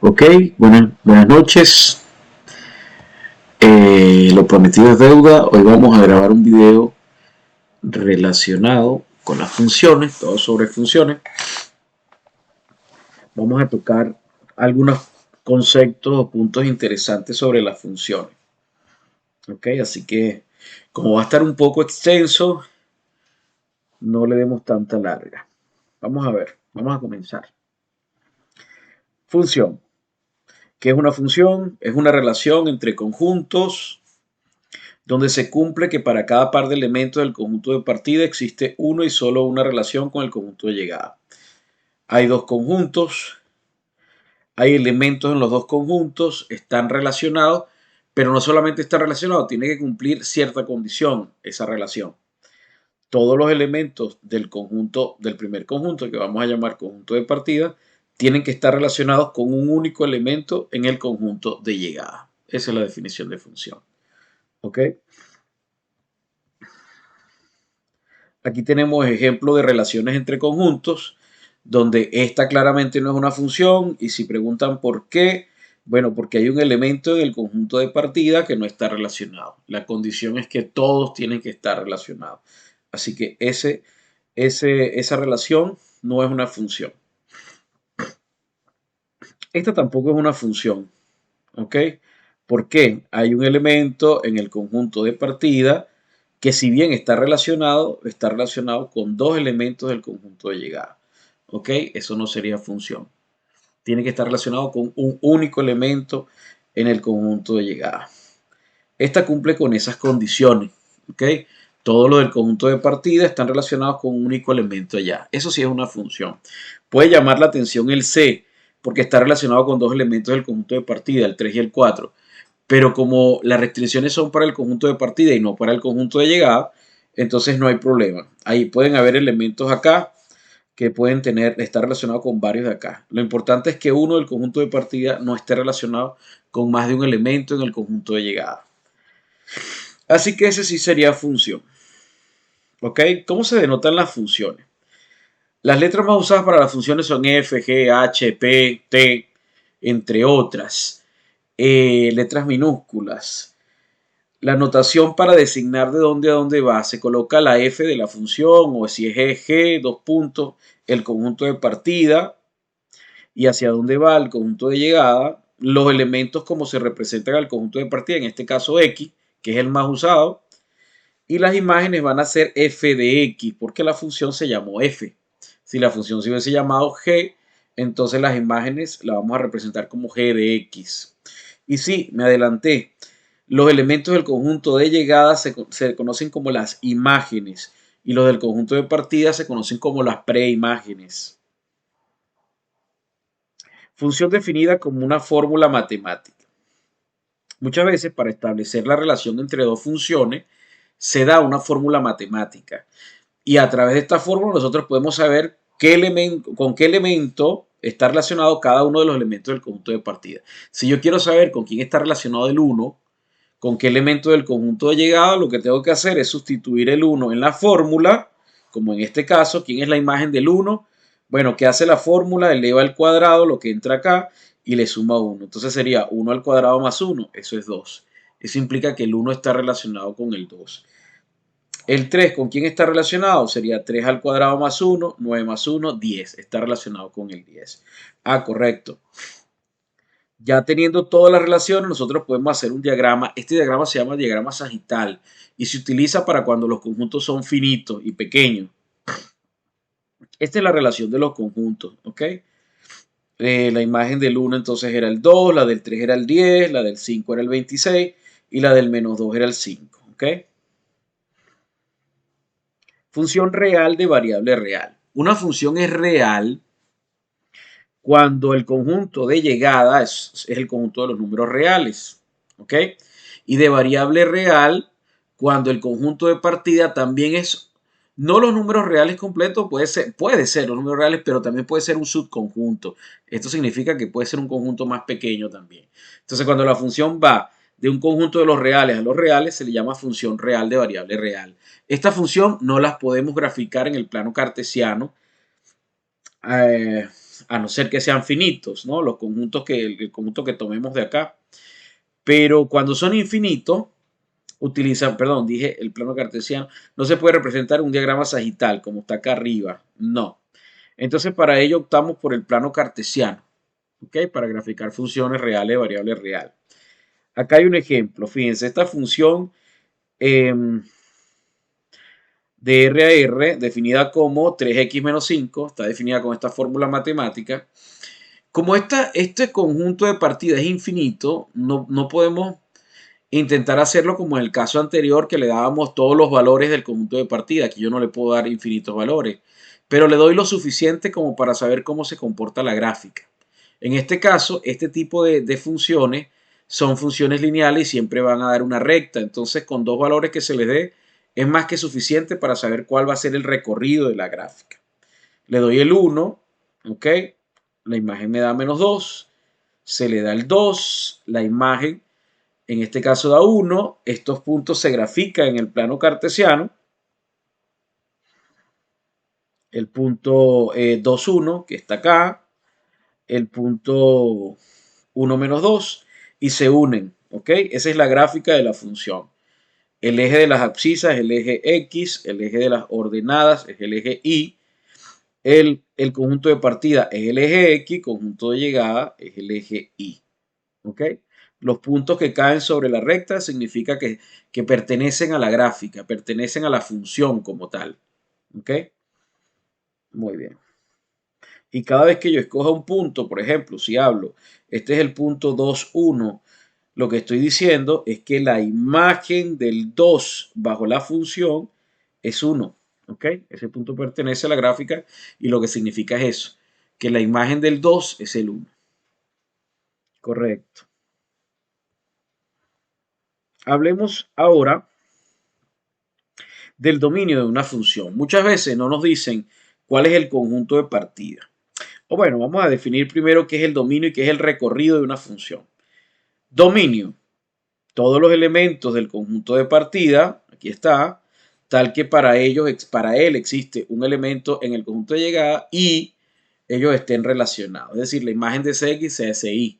Ok, buenas noches. Lo prometido es deuda. Hoy vamos a grabar un video relacionado con las funciones, todo sobre funciones. Vamos a tocar algunos conceptos o puntos interesantes sobre las funciones. Ok, así que como va a estar un poco extenso, no le demos tanta larga. Vamos a ver, vamos a comenzar. Función. ¿Qué es una función? Es una relación entre conjuntos donde se cumple que para cada par de elementos del conjunto de partida existe uno y solo una relación con el conjunto de llegada. Hay dos conjuntos, hay elementos en los dos conjuntos, están relacionados, pero no solamente está relacionado, tiene que cumplir cierta condición esa relación. Todos los elementos del conjunto, del primer conjunto, que vamos a llamar conjunto de partida, tienen que estar relacionados con un único elemento en el conjunto de llegada. Esa es la definición de función. ¿Ok? Aquí tenemos ejemplos de relaciones entre conjuntos, donde esta claramente no es una función, y si preguntan por qué, bueno, porque hay un elemento en el conjunto de partida que no está relacionado. La condición es que todos tienen que estar relacionados. Así que esa relación no es una función. Esta tampoco es una función, ¿ok? ¿Por qué? Hay un elemento en el conjunto de partida que si bien está relacionado con dos elementos del conjunto de llegada. ¿Ok? Eso no sería función. Tiene que estar relacionado con un único elemento en el conjunto de llegada. Esta cumple con esas condiciones. ¿Ok? Todos los del conjunto de partida están relacionados con un único elemento allá. Eso sí es una función. Puede llamar la atención el C, porque está relacionado con dos elementos del conjunto de partida, el 3 y el 4. Pero como las restricciones son para el conjunto de partida y no para el conjunto de llegada, entonces no hay problema. Ahí pueden haber elementos acá que pueden estar relacionados con varios de acá. Lo importante es que uno del conjunto de partida no esté relacionado con más de un elemento en el conjunto de llegada. Así que ese sí sería función. ¿Ok? ¿Cómo se denotan las funciones? Las letras más usadas para las funciones son F, G, H, P, T, entre otras. Letras minúsculas. La notación para designar de dónde a dónde va, se coloca la f de la función, o si es G, dos puntos, el conjunto de partida, y hacia dónde va el conjunto de llegada, los elementos como se representan al conjunto de partida, en este caso X, que es el más usado, y las imágenes van a ser f de X, porque la función se llamó f. Si la función se hubiese llamado G, entonces las imágenes las vamos a representar como G de X. Y sí, me adelanté. Los elementos del conjunto de llegada se conocen como las imágenes y los del conjunto de partida se conocen como las preimágenes. Función definida como una fórmula matemática. Muchas veces para establecer la relación entre dos funciones se da una fórmula matemática y a través de esta fórmula nosotros podemos saber con qué elemento está relacionado cada uno de los elementos del conjunto de partida. Si yo quiero saber con quién está relacionado el 1, con qué elemento del conjunto de llegada, lo que tengo que hacer es sustituir el 1 en la fórmula, como en este caso, ¿quién es la imagen del 1? Bueno, ¿qué hace la fórmula? Eleva al cuadrado lo que entra acá y le suma 1. Entonces sería 1 al cuadrado más 1, eso es 2. Eso implica que el 1 está relacionado con el 2. El 3, ¿con quién está relacionado? Sería 3 al cuadrado más 1, 9 más 1, 10. Está relacionado con el 10. Ah, correcto. Ya teniendo todas las relaciones, nosotros podemos hacer un diagrama. Este diagrama se llama diagrama sagital y se utiliza para cuando los conjuntos son finitos y pequeños. Esta es la relación de los conjuntos, ¿ok? La imagen del 1 entonces era el 2, la del 3 era el 10, la del 5 era el 26 y la del menos 2 era el 5, ¿ok? Función real de variable real. Una función es real cuando el conjunto de llegada es el conjunto de los números reales, ¿ok? Y de variable real cuando el conjunto de partida también es, no los números reales completos, puede ser los números reales, pero también puede ser un subconjunto. Esto significa que puede ser un conjunto más pequeño también. Entonces, cuando la función va de un conjunto de los reales a los reales, se le llama función real de variable real. Esta función no las podemos graficar en el plano cartesiano, a no ser que sean finitos, ¿no? Los conjuntos el conjunto que tomemos de acá. Pero cuando son infinitos, utilizan, perdón, dije el plano cartesiano, no se puede representar un diagrama sagital como está acá arriba, no. Entonces para ello optamos por el plano cartesiano, ¿ok? Para graficar funciones reales de variable real. Acá hay un ejemplo, fíjense, esta función eh, de R a R, definida como 3x menos 5, está definida con esta fórmula matemática. Como este conjunto de partidas es infinito, no podemos intentar hacerlo como en el caso anterior que le dábamos todos los valores del conjunto de partida. Aquí yo no le puedo dar infinitos valores, pero le doy lo suficiente como para saber cómo se comporta la gráfica. En este caso, este tipo de funciones son funciones lineales y siempre van a dar una recta. Entonces, con dos valores que se les dé, es más que suficiente para saber cuál va a ser el recorrido de la gráfica. Le doy el 1, ¿ok? La imagen me da menos 2, se le da el 2, la imagen en este caso da 1, estos puntos se grafican en el plano cartesiano, el punto 2, 1 que está acá, el punto 1 menos 2 y se unen, ¿ok? Esa es la gráfica de la función. El eje de las abscisas es el eje X, el eje de las ordenadas es el eje Y, el conjunto de partida es el eje X, conjunto de llegada es el eje Y. ¿Ok? Los puntos que caen sobre la recta significa que pertenecen a la gráfica, pertenecen a la función como tal. ¿Ok? Muy bien. Y cada vez que yo escoja un punto, por ejemplo, si hablo, este es el punto 2, 1, lo que estoy diciendo es que la imagen del 2 bajo la función es 1. ¿Ok? Ese punto pertenece a la gráfica y lo que significa es eso, que la imagen del 2 es el 1. Correcto. Hablemos ahora del dominio de una función. Muchas veces no nos dicen cuál es el conjunto de partida. O bueno, vamos a definir primero qué es el dominio y qué es el recorrido de una función. Dominio. Todos los elementos del conjunto de partida, aquí está, tal que para él existe un elemento en el conjunto de llegada y ellos estén relacionados. Es decir, la imagen de CX sea SI.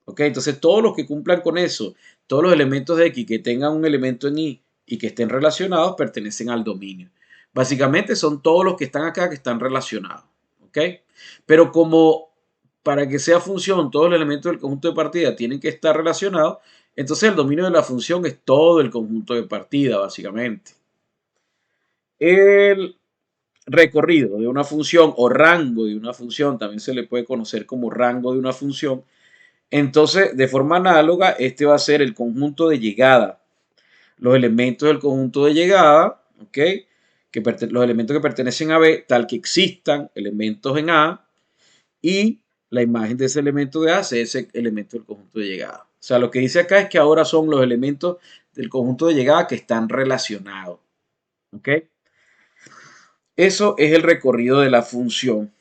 ¿Ok? Entonces, todos los que cumplan con eso, todos los elementos de X que tengan un elemento en Y que estén relacionados, pertenecen al dominio. Básicamente son todos los que están acá que están relacionados. ¿Ok? Pero como para que sea función, todos los elementos del conjunto de partida tienen que estar relacionados, entonces el dominio de la función es todo el conjunto de partida, básicamente. El recorrido de una función o rango de una función, también se le puede conocer como rango de una función. Entonces, de forma análoga, este va a ser el conjunto de llegada. Los elementos del conjunto de llegada, ¿ok? Los elementos que pertenecen a B, tal que existan elementos en A, y la imagen de ese elemento de A es ese elemento del conjunto de llegada. O sea, lo que dice acá es que ahora son los elementos del conjunto de llegada que están relacionados. ¿Ok? Eso es el recorrido de la función.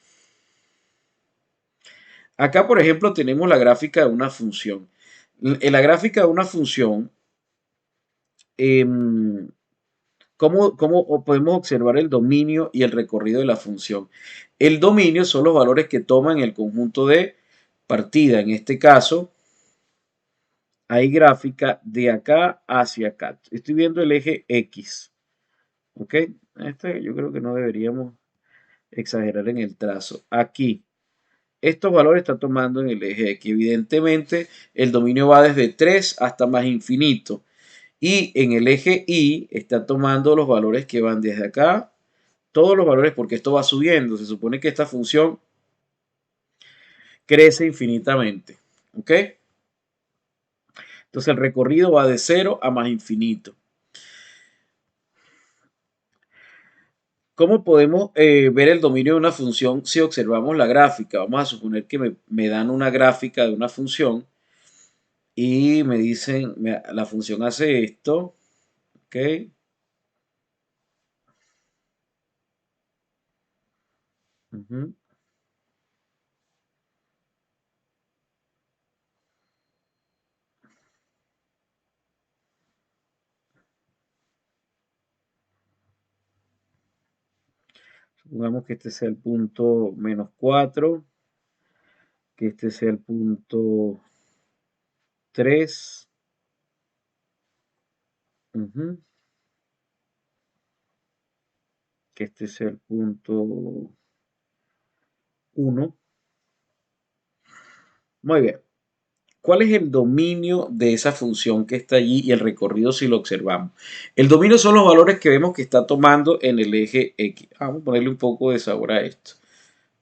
Acá, por ejemplo, tenemos la gráfica de una función. En la gráfica de una función, ¿cómo podemos observar el dominio y el recorrido de la función? El dominio son los valores que toman el conjunto de partida. En este caso, hay gráfica de acá hacia acá. Estoy viendo el eje X. ¿Ok? Yo creo que no deberíamos exagerar en el trazo. Aquí, estos valores están tomando en el eje X. Evidentemente, el dominio va desde 3 hasta más infinito. Y en el eje Y está tomando los valores que van desde acá, todos los valores porque esto va subiendo. Se supone que esta función crece infinitamente. ¿Ok? Entonces el recorrido va de 0 a más infinito. ¿Cómo podemos ver el dominio de una función si observamos la gráfica? Vamos a suponer que me dan una gráfica de una función y me dicen, la función hace esto. ¿Ok? Ujú. Supongamos que este sea el punto -4, que este sea el punto 3. Que este sea el punto 1. Muy bien. ¿Cuál es el dominio de esa función que está allí y el recorrido si lo observamos? El dominio son los valores que vemos que está tomando en el eje X. Vamos a ponerle un poco de sabor a esto.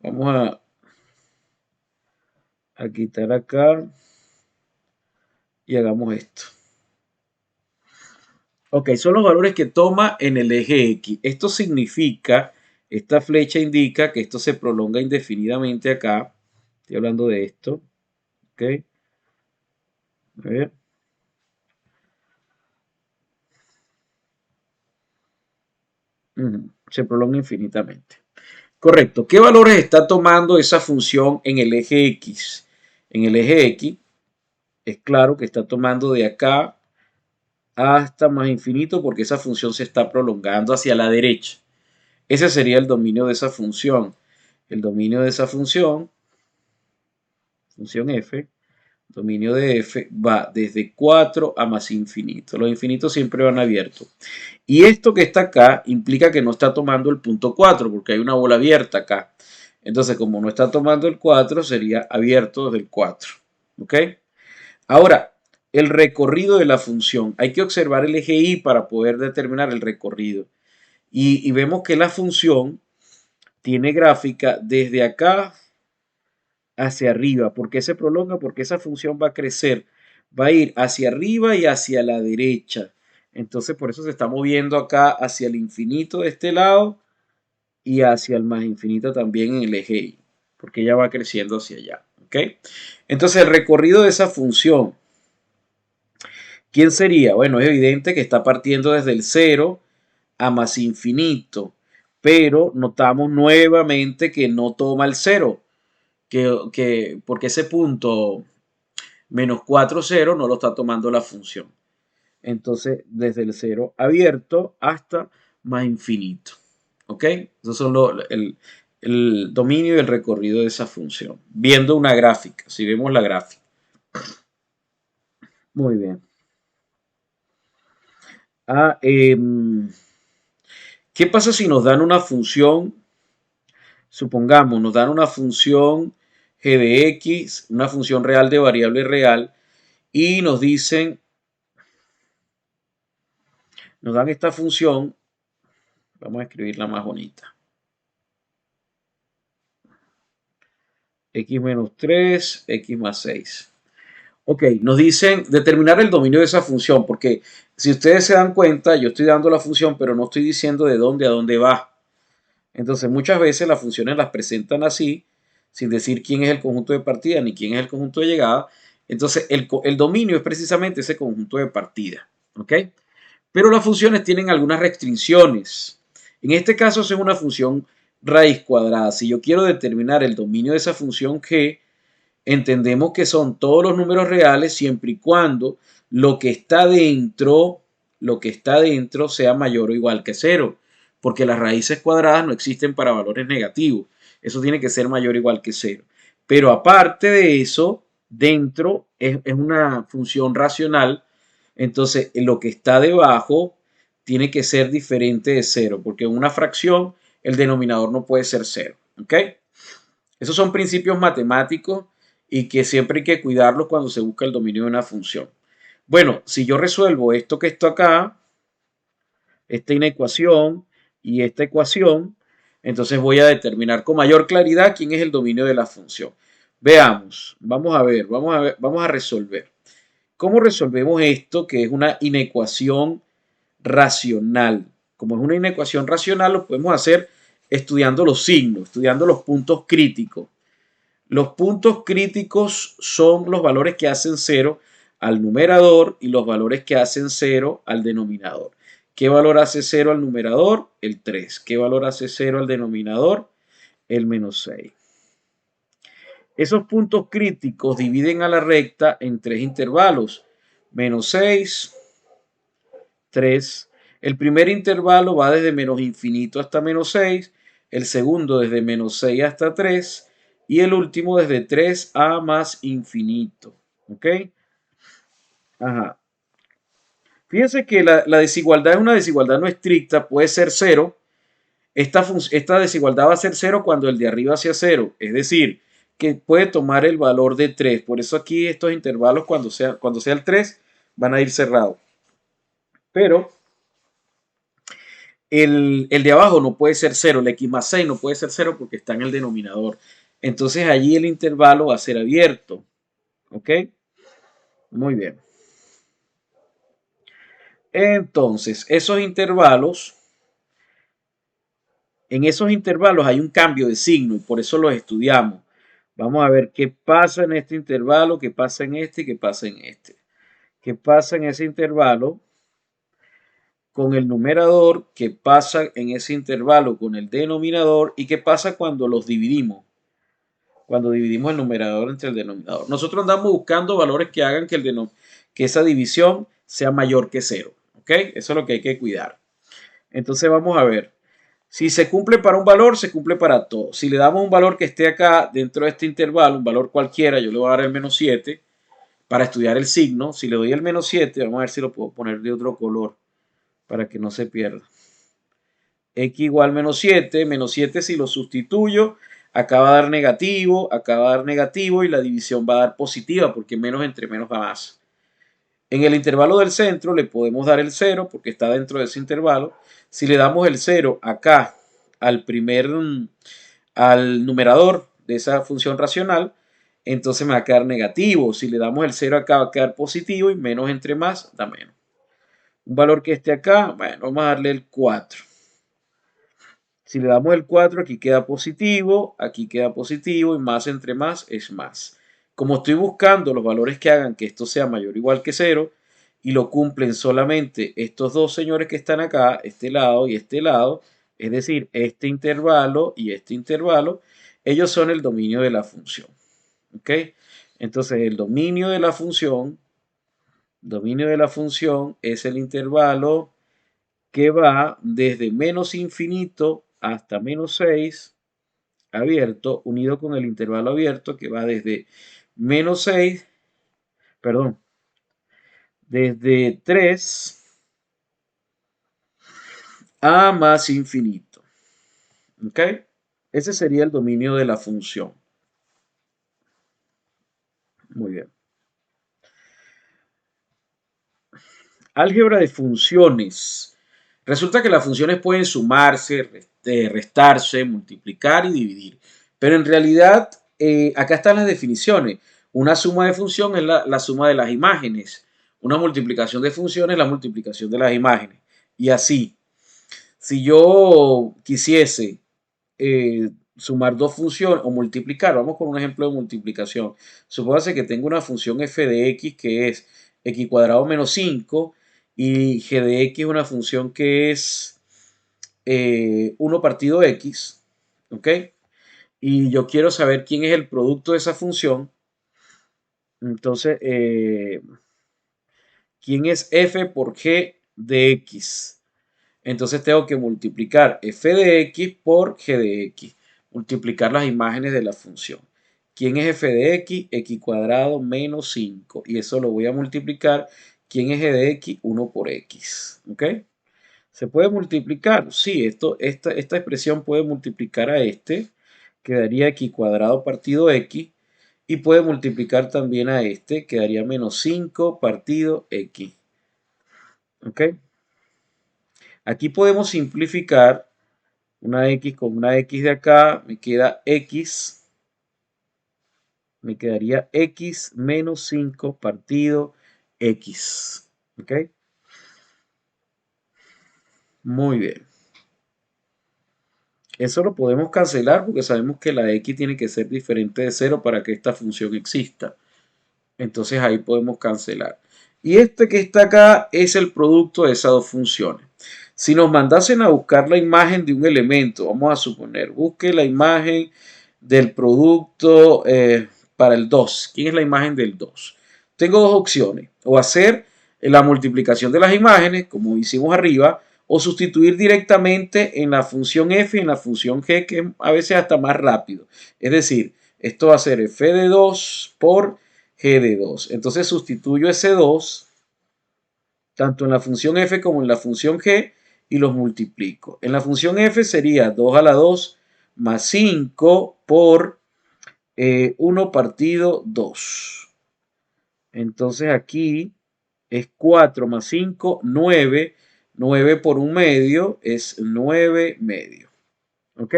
Vamos a quitar acá y hagamos esto. Ok, son los valores que toma en el eje X. Esto significa, esta flecha indica que esto se prolonga indefinidamente acá. Estoy hablando de esto. Ok, a ver. Se prolonga infinitamente. Correcto. ¿Qué valores está tomando esa función en el eje X? En el eje X es claro que está tomando de acá hasta más infinito porque esa función se está prolongando hacia la derecha. Ese sería el dominio de esa función. El dominio de esa función f, dominio de f va desde 4 a más infinito. Los infinitos siempre van abiertos. Y esto que está acá implica que no está tomando el punto 4 porque hay una bola abierta acá. Entonces, como no está tomando el 4, sería abierto desde el 4. ¿Ok? Ahora, el recorrido de la función. Hay que observar el eje Y para poder determinar el recorrido. Y vemos que la función tiene gráfica desde acá hacia arriba. ¿Por qué se prolonga? Porque esa función va a crecer. Va a ir hacia arriba y hacia la derecha. Entonces, por eso se está moviendo acá hacia el infinito de este lado y hacia el más infinito también en el eje Y, porque ella va creciendo hacia allá. ¿Ok? Entonces, el recorrido de esa función, ¿quién sería? Bueno, es evidente que está partiendo desde el 0 a más infinito, pero notamos nuevamente que no toma el 0, porque ese punto menos 4, 0 no lo está tomando la función. Entonces, desde el 0 abierto hasta más infinito. ¿Ok? Esos son el dominio y el recorrido de esa función. Viendo una gráfica, si vemos la gráfica. Muy bien. ¿Qué pasa si nos dan una función? Supongamos, nos dan una función g de x, una función real de variable real, y nos dicen, nos dan esta función, vamos a escribirla más bonita. X menos 3, X más 6. Ok, nos dicen determinar el dominio de esa función, porque si ustedes se dan cuenta, yo estoy dando la función, pero no estoy diciendo de dónde a dónde va. Entonces, muchas veces las funciones las presentan así, sin decir quién es el conjunto de partida ni quién es el conjunto de llegada. Entonces, el dominio es precisamente ese conjunto de partida. ¿Ok? Pero las funciones tienen algunas restricciones. En este caso, es una función raíz cuadrada. Si yo quiero determinar el dominio de esa función g, entendemos que son todos los números reales siempre y cuando lo que está dentro sea mayor o igual que 0, porque las raíces cuadradas no existen para valores negativos. Eso tiene que ser mayor o igual que 0. Pero aparte de eso, dentro es una función racional, entonces lo que está debajo tiene que ser diferente de 0, porque en una fracción el denominador no puede ser 0. ¿Ok? Esos son principios matemáticos y que siempre hay que cuidarlos cuando se busca el dominio de una función. Bueno, si yo resuelvo esto que está acá, esta inecuación y esta ecuación, entonces voy a determinar con mayor claridad quién es el dominio de la función. Veamos, vamos a ver, vamos a resolver. ¿Cómo resolvemos esto que es una inecuación racional? Como es una inecuación racional, lo podemos hacer estudiando los signos, estudiando los puntos críticos. Los puntos críticos son los valores que hacen 0 al numerador y los valores que hacen 0 al denominador. ¿Qué valor hace 0 al numerador? El 3. ¿Qué valor hace 0 al denominador? El menos 6. Esos puntos críticos dividen a la recta en 3 intervalos. Menos 6, 3. El primer intervalo va desde menos infinito hasta menos 6. el segundo desde menos 6 hasta 3 y el último desde 3 a más infinito. ¿Ok? Ajá. Fíjense que la desigualdad es una desigualdad no estricta, puede ser cero. Esta desigualdad va a ser cero cuando el de arriba sea cero, es decir, que puede tomar el valor de 3. Por eso aquí estos intervalos cuando sea el 3 van a ir cerrados. Pero el de abajo no puede ser cero, el x más 6 no puede ser cero porque está en el denominador. Entonces allí el intervalo va a ser abierto. ¿Ok? Muy bien. Entonces, en esos intervalos hay un cambio de signo y por eso los estudiamos. Vamos a ver qué pasa en este intervalo, qué pasa en este y qué pasa en este. ¿Qué pasa en ese intervalo con el numerador? ¿Qué pasa en ese intervalo con el denominador? ¿Y qué pasa cuando los dividimos? Cuando dividimos el numerador entre el denominador. Nosotros andamos buscando valores que hagan que esa división sea mayor que cero. ¿Ok? Eso es lo que hay que cuidar. Entonces vamos a ver. Si se cumple para un valor, se cumple para todo. Si le damos un valor que esté acá dentro de este intervalo, un valor cualquiera, yo le voy a dar el menos 7 para estudiar el signo. Si le doy el menos 7, vamos a ver si lo puedo poner de otro color para que no se pierda. X igual menos 7 si lo sustituyo, acá va a dar negativo, acá va a dar negativo y la división va a dar positiva porque menos entre menos va más. En el intervalo del centro le podemos dar el 0 porque está dentro de ese intervalo. Si le damos el 0 acá al numerador de esa función racional, entonces me va a quedar negativo. Si le damos el 0 acá va a quedar positivo y menos entre más da menos. Un valor que esté acá, bueno, vamos a darle el 4. Si le damos el 4, aquí queda positivo y más entre más es más. Como estoy buscando los valores que hagan que esto sea mayor o igual que 0 y lo cumplen solamente estos dos señores que están acá, este lado y este lado, es decir, este intervalo y este intervalo, ellos son el dominio de la función. ¿Ok? Entonces el dominio de la función es el intervalo que va desde menos infinito hasta menos 6 abierto, unido con el intervalo abierto que va desde menos 6, perdón, desde 3 a más infinito. ¿Ok? Ese sería el dominio de la función. Muy bien. Álgebra de funciones. Resulta que las funciones pueden sumarse, restarse, multiplicar y dividir. Pero en realidad, acá están las definiciones. Una suma de función es la suma de las imágenes. Una multiplicación de funciones es la multiplicación de las imágenes. Y así, si yo quisiese sumar dos funciones o multiplicar, vamos con un ejemplo de multiplicación. Supóngase que tengo una función f de x que es x cuadrado menos 5 y g de x es una función que es 1 partido x, ¿ok? Y yo quiero saber quién es el producto de esa función. Entonces, ¿quién es f por g de x? Entonces tengo que multiplicar f de x por g de x. Multiplicar las imágenes de la función. ¿Quién es f de x? X cuadrado menos 5. Y eso lo voy a multiplicar. ¿Quién es g de x? 1 por x. ¿Ok? ¿Se puede multiplicar? Sí, esta expresión puede multiplicar a este. Quedaría x cuadrado partido x. Y puede multiplicar también a este. Quedaría menos 5 partido x. ¿Ok? Aquí podemos simplificar una x con una x de acá. Me queda x. Me quedaría x menos 5 partido x. ¿Ok? Muy bien. Eso lo podemos cancelar porque sabemos que la x tiene que ser diferente de 0 para que esta función exista. Entonces ahí podemos cancelar. Y este que está acá es el producto de esas dos funciones. Si nos mandasen a buscar la imagen de un elemento, vamos a suponer, busque la imagen del producto para el 2. ¿Quién es la imagen del 2? Tengo dos opciones. O hacer la multiplicación de las imágenes, como hicimos arriba, o sustituir directamente en la función f y en la función g, que es a veces hasta más rápido. Es decir, esto va a ser f de 2 por g de 2. Entonces sustituyo ese 2 tanto en la función f como en la función g y los multiplico. En la función f sería 2 a la 2 más 5 por 1 partido 2. Entonces aquí es 4 más 5, 9. 9 por 1 medio es 9 medio. ¿Ok?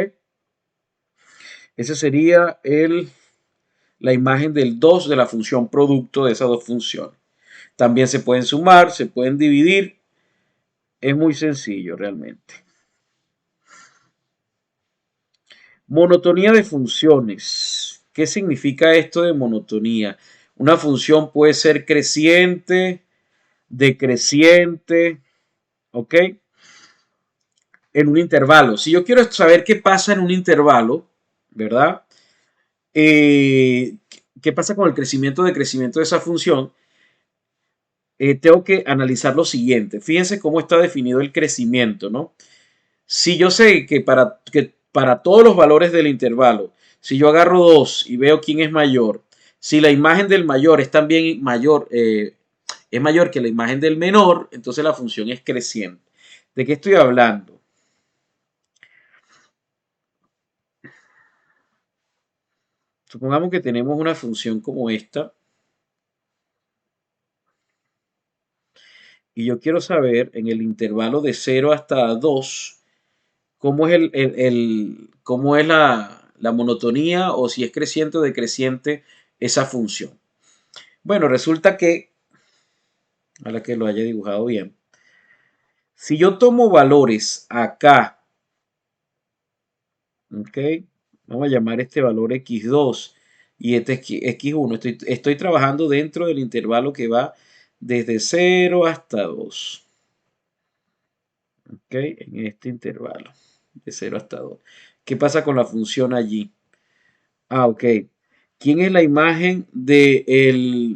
Ese sería la imagen del 2 de la función producto de esas dos funciones. También se pueden sumar, se pueden dividir. Es muy sencillo realmente. Monotonía de funciones. ¿Qué significa esto de monotonía? Una función puede ser creciente, decreciente, ¿ok? En un intervalo. Si yo quiero saber qué pasa en un intervalo, ¿verdad? ¿Qué pasa con el crecimiento, decrecimiento de esa función? Tengo que analizar lo siguiente. Fíjense cómo está definido el crecimiento, ¿no? Si yo sé que para todos los valores del intervalo, si yo agarro 2 y veo quién es mayor, si la imagen del mayor es también mayor, es mayor que la imagen del menor, entonces la función es creciente. ¿De qué estoy hablando? Supongamos que tenemos una función como esta y yo quiero saber en el intervalo de 0 hasta 2 cómo es, cómo es la monotonía o si es creciente o decreciente esa función. Bueno, resulta que, a la que lo haya dibujado bien, si yo tomo valores acá, ¿ok? Vamos a llamar este valor x2 y este x1. Estoy trabajando dentro del intervalo que va desde 0 hasta 2. ¿Ok? En este intervalo, de 0 hasta 2. ¿Qué pasa con la función allí? Ah, ok. ¿Quién es la imagen del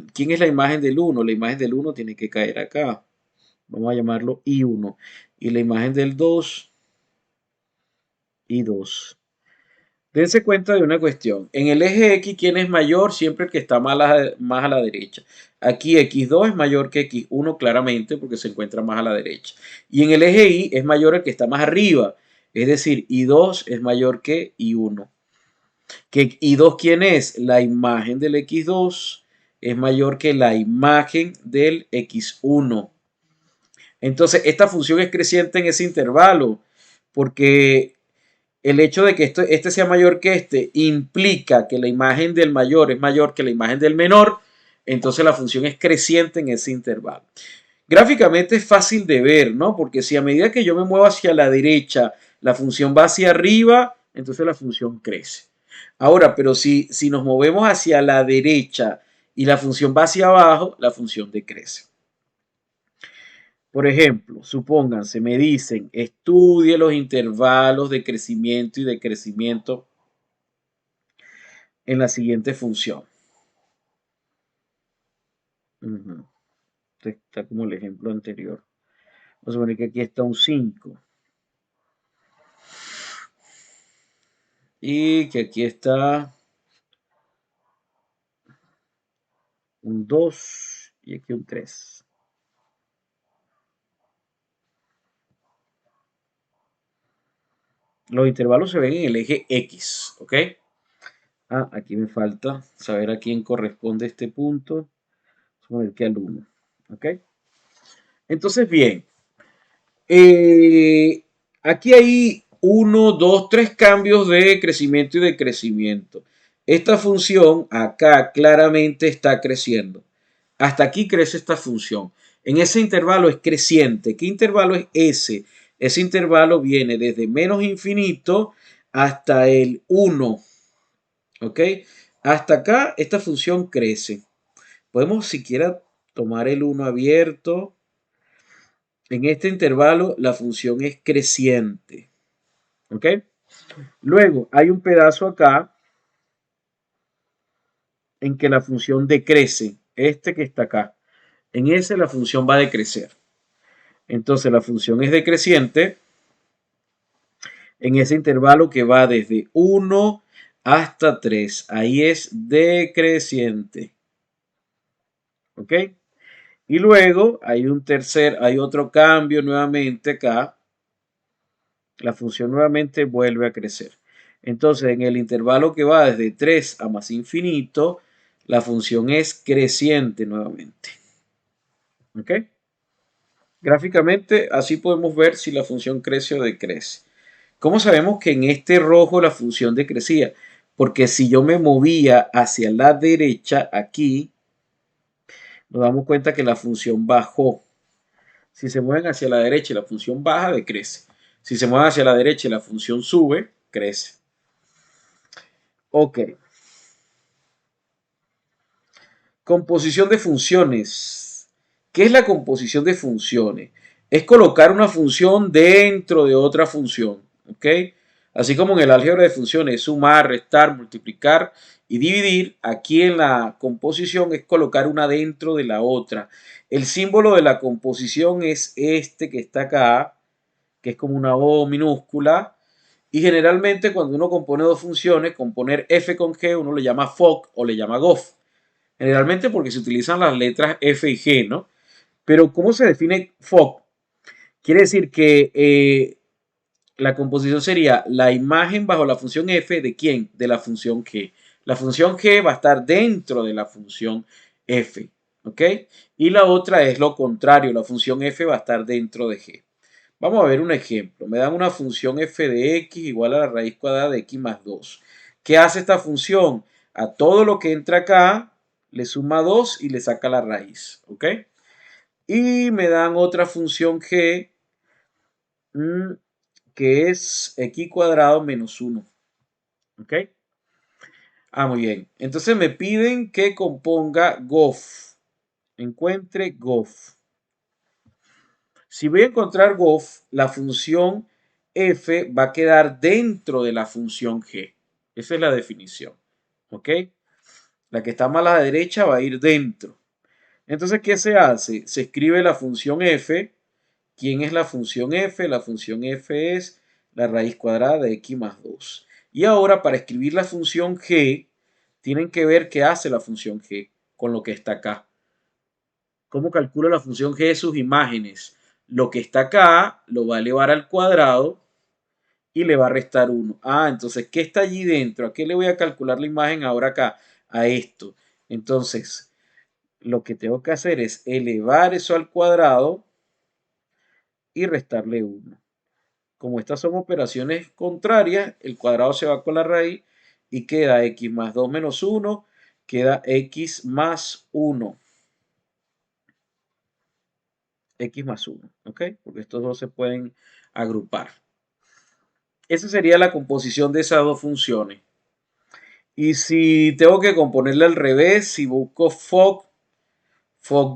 1? La imagen del 1 tiene que caer acá. Vamos a llamarlo I1. Y la imagen del 2, I2. Dense cuenta de una cuestión. En el eje X, ¿quién es mayor? Siempre el que está más a la derecha. Aquí X2 es mayor que X1 claramente porque se encuentra más a la derecha. Y en el eje Y es mayor el que está más arriba. Es decir, I2 es mayor que I1. ¿Que I2 quién es? La imagen del X2 es mayor que la imagen del X1. Entonces, esta función es creciente en ese intervalo porque el hecho de que este sea mayor que este implica que la imagen del mayor es mayor que la imagen del menor, entonces la función es creciente en ese intervalo. Gráficamente es fácil de ver, ¿no? Porque si a medida que yo me muevo hacia la derecha, la función va hacia arriba, entonces la función crece. Ahora, pero si nos movemos hacia la derecha y la función va hacia abajo, la función decrece. Por ejemplo, supónganse, me dicen, estudie los intervalos de crecimiento y decrecimiento en la siguiente función. Está como el ejemplo anterior. Vamos a suponer que aquí está un 5. Y que aquí está un 2 y aquí un 3. Los intervalos se ven en el eje X, ¿ok? Ah, aquí me falta saber a quién corresponde este punto. Vamos a poner que al 1, ¿ok? Entonces, bien, aquí hay 1, 2, 3 cambios de crecimiento y decrecimiento. Esta función acá claramente está creciendo. Hasta aquí crece esta función. En ese intervalo es creciente. ¿Qué intervalo es ese? Ese intervalo viene desde menos infinito hasta el 1. ¿Ok? Hasta acá esta función crece. Podemos siquiera tomar el 1 abierto. En este intervalo la función es creciente. ¿Ok? Luego hay un pedazo acá en que la función decrece. Este que está acá. En ese la función va a decrecer. Entonces la función es decreciente en ese intervalo que va desde 1 hasta 3. Ahí es decreciente. ¿Ok? Y luego hay otro cambio nuevamente acá. La función nuevamente vuelve a crecer. Entonces, en el intervalo que va desde 3 a más infinito, la función es creciente nuevamente. ¿Ok? Gráficamente, así podemos ver si la función crece o decrece. ¿Cómo sabemos que en este rojo la función decrecía? Porque si yo me movía hacia la derecha, aquí, nos damos cuenta que la función bajó. Si se mueven hacia la derecha y la función baja, decrece. Si se mueven hacia la derecha y la función sube, crece. Ok. Composición de funciones. ¿Qué es la composición de funciones? Es colocar una función dentro de otra función. ¿Ok? Así como en el álgebra de funciones, sumar, restar, multiplicar y dividir, aquí en la composición es colocar una dentro de la otra. El símbolo de la composición es este que está acá, que es como una O minúscula. Y generalmente cuando uno compone dos funciones, componer f con g, uno le llama FOC o le llama GOF. Generalmente porque se utilizan las letras F y G, ¿no? Pero ¿cómo se define FOC? Quiere decir que la composición sería la imagen bajo la función F de quién? De la función G. La función G va a estar dentro de la función F, ¿ok? Y la otra es lo contrario, la función F va a estar dentro de G. Vamos a ver un ejemplo. Me dan una función f de x igual a la raíz cuadrada de x más 2. ¿Qué hace esta función? A todo lo que entra acá le suma 2 y le saca la raíz. ¿Ok? Y me dan otra función g que es x cuadrado menos 1. ¿Ok? Muy bien. Entonces me piden que componga GOF. Encuentre GOF. Si voy a encontrar GOF, la función f va a quedar dentro de la función g. Esa es la definición. ¿Ok? La que está más a la derecha va a ir dentro. Entonces, ¿qué se hace? Se escribe la función f. ¿Quién es la función f? La función f es la raíz cuadrada de x más 2. Y ahora, para escribir la función g, tienen que ver qué hace la función g con lo que está acá. ¿Cómo calcula la función g de sus imágenes? Lo que está acá lo va a elevar al cuadrado y le va a restar 1. Entonces, ¿qué está allí dentro? ¿A qué le voy a calcular la imagen ahora acá? A esto. Entonces, lo que tengo que hacer es elevar eso al cuadrado y restarle 1. Como estas son operaciones contrarias, el cuadrado se va con la raíz y queda x más 2 menos 1, queda x más 1. X más 1, ¿ok? Porque estos dos se pueden agrupar. Esa sería la composición de esas dos funciones. Y si tengo que componerle al revés, si busco FOC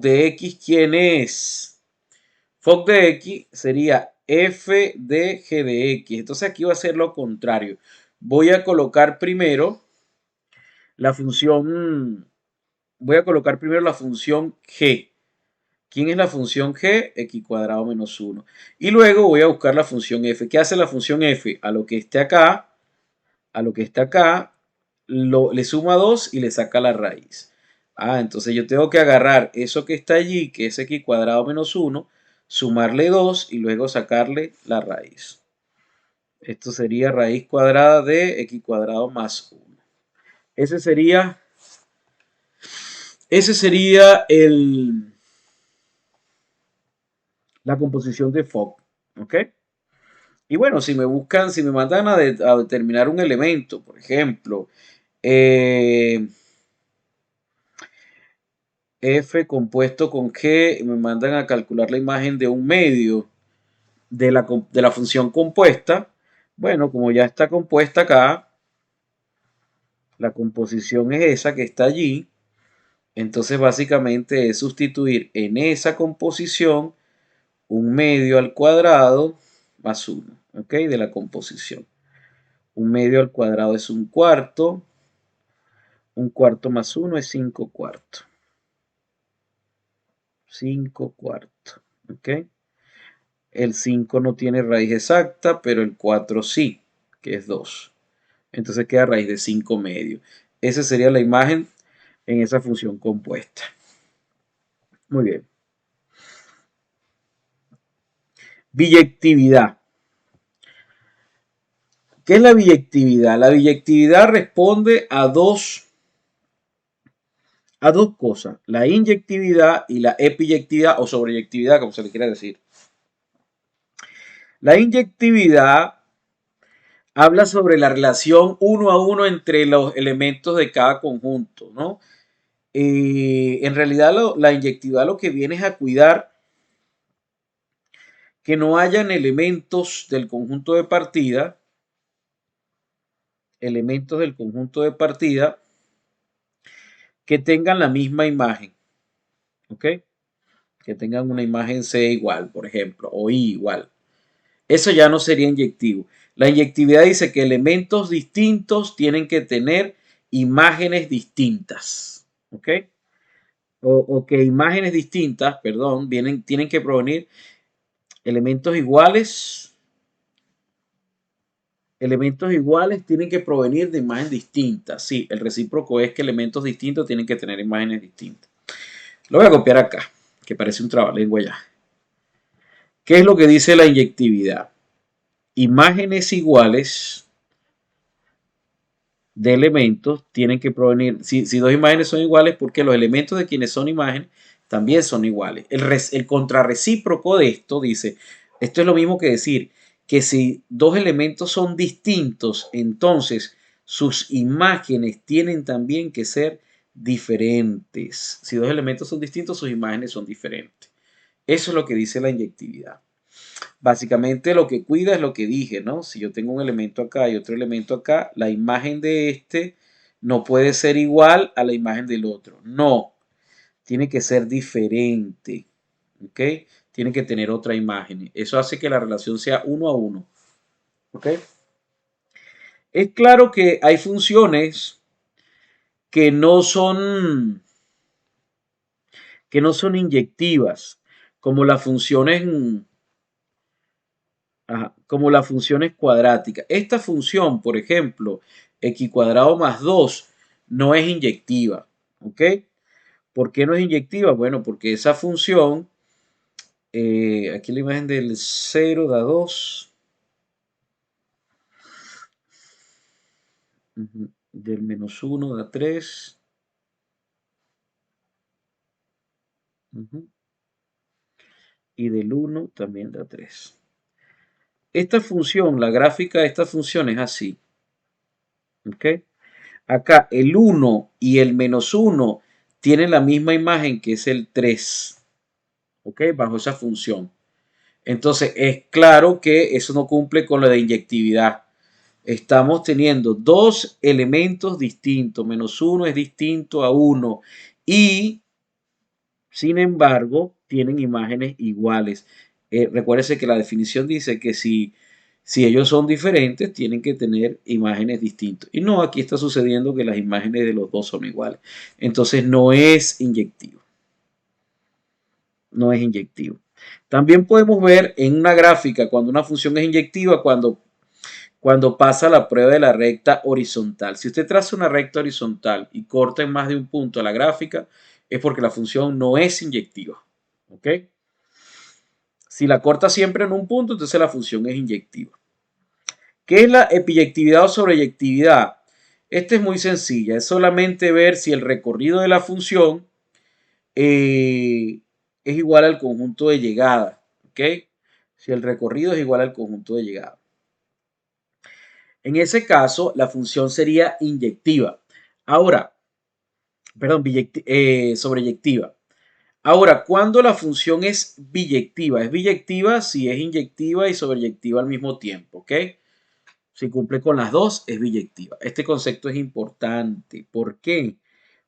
de X, ¿quién es? FOC de X sería F de G de X. Entonces aquí va a ser lo contrario. Voy a colocar primero la función, G. ¿Quién es la función G? X cuadrado menos 1. Y luego voy a buscar la función F. ¿Qué hace la función F? A lo que esté acá, le suma 2 y le saca la raíz. Entonces yo tengo que agarrar eso que está allí, que es x cuadrado menos 1, sumarle 2 y luego sacarle la raíz. Esto sería raíz cuadrada de x cuadrado más 1. Ese sería, ese sería la composición de FOC. ¿Ok? Y bueno, si me mandan a determinar un elemento, por ejemplo, F compuesto con G, me mandan a calcular la imagen de un medio de la función compuesta. Bueno, como ya está compuesta acá, la composición es esa que está allí. Entonces básicamente es sustituir en esa composición un medio al cuadrado más 1, ¿ok? De la composición. Un medio al cuadrado es un cuarto más 1 es 5 cuartos. 5 cuartos, ¿ok? El 5 no tiene raíz exacta, pero el 4 sí, que es 2. Entonces queda raíz de 5 medio. Esa sería la imagen en esa función compuesta. Muy bien. Biyectividad. ¿Qué es la biyectividad? La biyectividad responde a dos cosas, la inyectividad y la epiyectividad o sobreyectividad, como se le quiera decir. La inyectividad habla sobre la relación uno a uno entre los elementos de cada conjunto, ¿no? En realidad la inyectividad lo que viene es a cuidar que no hayan elementos del conjunto de partida, que tengan la misma imagen, ¿ok? Que tengan una imagen C igual, por ejemplo, o I igual. Eso ya no sería inyectivo. La inyectividad dice que elementos distintos tienen que tener imágenes distintas, ¿ok? O que imágenes distintas, perdón, tienen que provenir elementos iguales. Elementos iguales tienen que provenir de imágenes distintas. Sí, el recíproco es que elementos distintos tienen que tener imágenes distintas. Lo voy a copiar acá, que parece un trabalengua ya. ¿Qué es lo que dice la inyectividad? Imágenes iguales de elementos tienen que provenir, si dos imágenes son iguales, porque los elementos de quienes son imágenes también son iguales. El contrarrecíproco de esto dice, esto es lo mismo que decir que si dos elementos son distintos, entonces sus imágenes tienen también que ser diferentes. Si dos elementos son distintos, sus imágenes son diferentes. Eso es lo que dice la inyectividad. Básicamente lo que cuida es lo que dije, ¿no? Si yo tengo un elemento acá y otro elemento acá, la imagen de este no puede ser igual a la imagen del otro. No, tiene que ser diferente, ¿ok? Tiene que tener otra imagen. Eso hace que la relación sea uno a uno, ¿ok? Es claro que hay funciones que no son, que no son inyectivas, como las funciones como las funciones cuadráticas. Esta función, por ejemplo, x cuadrado más 2, no es inyectiva. ¿Ok? ¿Por qué no es inyectiva? Bueno, porque esa función, aquí la imagen del 0 da 2, del menos 1 da 3, y del 1 también da 3. Esta función, la gráfica de esta función es así. ¿Ok? Acá el 1 y el menos 1 tienen la misma imagen que es el 3, ¿ok? Bajo esa función. Entonces es claro que eso no cumple con lo de inyectividad. Estamos teniendo dos elementos distintos, menos 1 es distinto a 1 y sin embargo tienen imágenes iguales. Recuérdese que la definición dice que si ellos son diferentes, tienen que tener imágenes distintas. Y no, aquí está sucediendo que las imágenes de los dos son iguales. Entonces no es inyectivo. No es inyectivo. También podemos ver en una gráfica cuando una función es inyectiva, cuando pasa la prueba de la recta horizontal. Si usted traza una recta horizontal y corta en más de un punto a la gráfica, es porque la función no es inyectiva. ¿Ok? Si la corta siempre en un punto, entonces la función es inyectiva. ¿Qué es la epiyectividad o sobreyectividad? Esta es muy sencilla, es solamente ver si el recorrido de la función es igual al conjunto de llegada. ¿Ok? Si el recorrido es igual al conjunto de llegada. En ese caso, la función sería inyectiva. Ahora, perdón, sobreyectiva. Ahora, ¿cuándo la función es biyectiva? Es biyectiva si es inyectiva y sobreyectiva al mismo tiempo, ¿ok? Si cumple con las dos, es biyectiva. Este concepto es importante. ¿Por qué?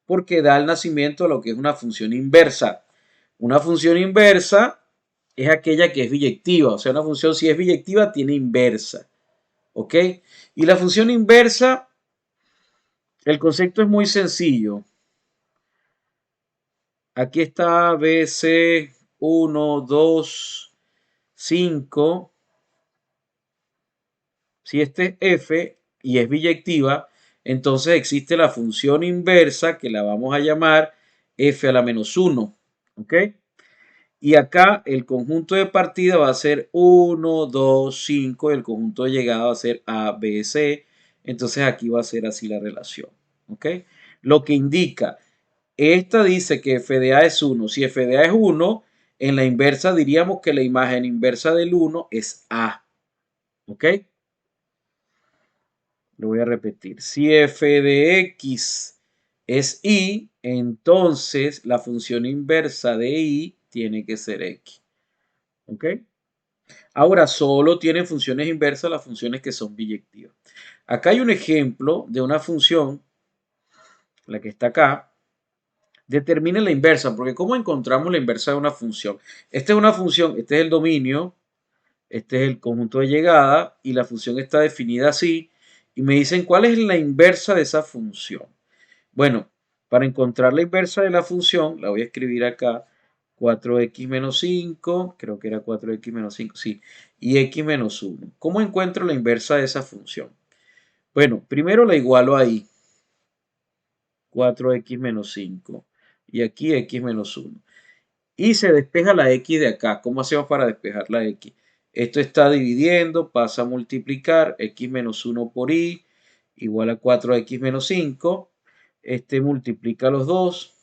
Porque da el nacimiento a lo que es una función inversa. Una función inversa es aquella que es biyectiva. O sea, una función si es biyectiva tiene inversa. ¿Ok? Y la función inversa, el concepto es muy sencillo. Aquí está BC 1, 2, 5. Si este es f y es biyectiva, entonces existe la función inversa que la vamos a llamar f a la menos 1. ¿Ok? Y acá el conjunto de partida va a ser 1, 2, 5. Y el conjunto de llegada va a ser A, B, C. Entonces aquí va a ser así la relación. ¿Ok? Lo que indica, esta dice que f de A es 1. Si f de A es 1, en la inversa diríamos que la imagen inversa del 1 es A. ¿Ok? Lo voy a repetir. Si f de x es y, entonces la función inversa de y tiene que ser x. ¿Ok? Ahora solo tienen funciones inversas las funciones que son biyectivas. Acá hay un ejemplo de una función, la que está acá. Determine la inversa, porque ¿cómo encontramos la inversa de una función? Esta es una función, este es el dominio, este es el conjunto de llegada y la función está definida así. Y me dicen cuál es la inversa de esa función. Bueno, para encontrar la inversa de la función, la voy a escribir acá. 4x menos 5, creo que era 4x menos 5, sí, y x menos 1. ¿Cómo encuentro la inversa de esa función? Bueno, primero la igualo ahí, 4x menos 5, y aquí x menos 1. Y se despeja la x de acá. ¿Cómo hacemos para despejar la x? Esto está dividiendo, pasa a multiplicar, x menos 1 por y, igual a 4x menos 5. Este multiplica los dos,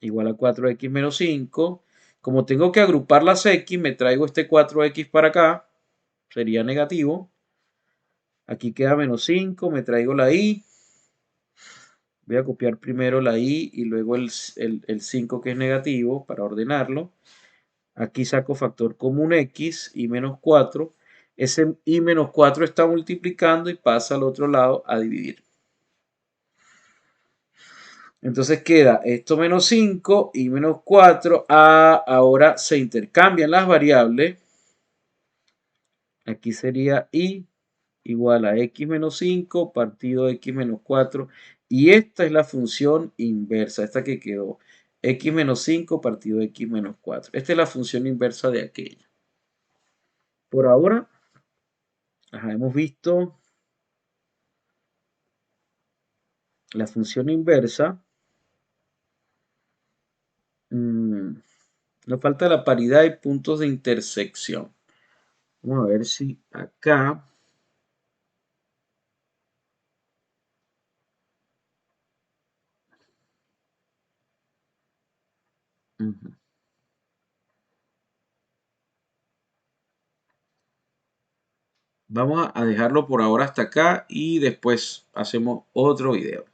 igual a 4x menos 5. Como tengo que agrupar las x, me traigo este 4x para acá, sería negativo. Aquí queda menos 5, me traigo la y. Voy a copiar primero la y y luego el 5 que es negativo para ordenarlo. Aquí saco factor común x, y menos 4. Ese y menos 4 está multiplicando y pasa al otro lado a dividir. Entonces queda esto menos 5 y menos 4. Ahora se intercambian las variables. Aquí sería y igual a x menos 5 partido x menos 4. Y esta es la función inversa, esta que quedó. X menos 5 partido x menos 4. Esta es la función inversa de aquella. Por ahora, hemos visto la función inversa. Nos falta la paridad y puntos de intersección. Vamos a ver si acá. Ujú. Vamos a dejarlo por ahora hasta acá y después hacemos otro video.